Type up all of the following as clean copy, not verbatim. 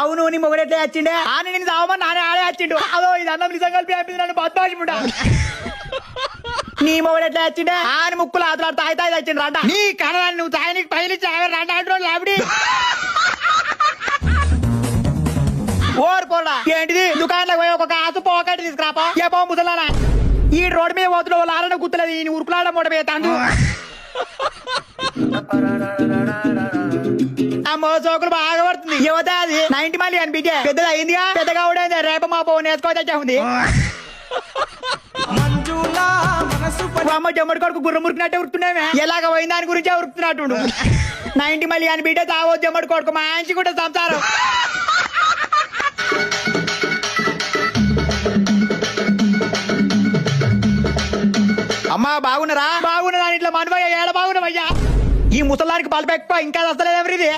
అవును నీ మొగడు ఎట్లా వచ్చిండే అని నేను సావమని నానే ఆడే వచ్చిండు అదో ఇది అన్నం నిజం కలిపి చెప్పింది నన్ను బద్మాషిముండా నీ మొగడు ఎట్లా వచ్చిండే ఆయన ముక్కులు ఆతలాడు తాయి వచ్చిండు రంట నీ కనదాన్ని నువ్వు తాయనికి పైలు రంట అంటున్నాడు లావిడి ఓరు పోడా ఏంటిది దుకాణంలోకి పోయి ఒక కాసు పోకటి తీసుకురాపో ఏపో ముసలారా ఈ రోడ్డు మీద పోతున్న వాళ్ళు ఆరణ గుర్తులేదు ఈ ఉరుకులాడ మూడ మీద తందు అమ్మో సోకులు బాగా పడుతుంది యువత అది 90 మళ్ళీ అని బిడ్డ పెద్దది అయిందిగా పెద్దగా కూడా రేప మా పో నేర్చుకోవచ్చా ఉంది అమ్మ జమ్మడి కొడుకు గుర్ర మురికినట్టే ఉరుకుతున్నామే ఎలాగ పోయిన దాని గురించే ఉరుకుతున్నట్టు 90 మళ్ళీ అని బిడ్డ తావో జమ్మడి కొడుకు మంచి కూడా సంసారం అమ్మా బాగున్నారా బాగున్నదా ఇట్లా మనవయ్య ఏడ బాగున్నావయ్యా ఈ ముసలానికి పాలు పెక్క ఇంకా వస్తలేదు ఎవరిది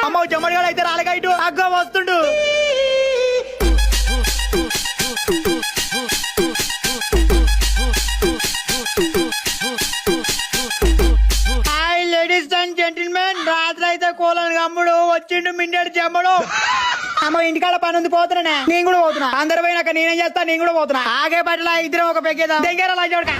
అమ్మ జమ్మడిగాడు అయితే రాలేగా ఇటు అగ్గ వస్తుండు హాయ్ లేడీస్ అండ్ జెంటిల్మెన్ రాత్రి అయితే కోలని అమ్ముడు వచ్చిండు మిండాడు జమ్మడు అమ్మ ఇంటికాడ పని ఉంది పోతున్నా నేను కూడా పోతున్నా అందరు పోయినాక నేనేం చేస్తా నేను కూడా పోతున్నా ఆగే పట్ల ఇద్దరం ఒక పెగ్గేదా దగ్గర చూడక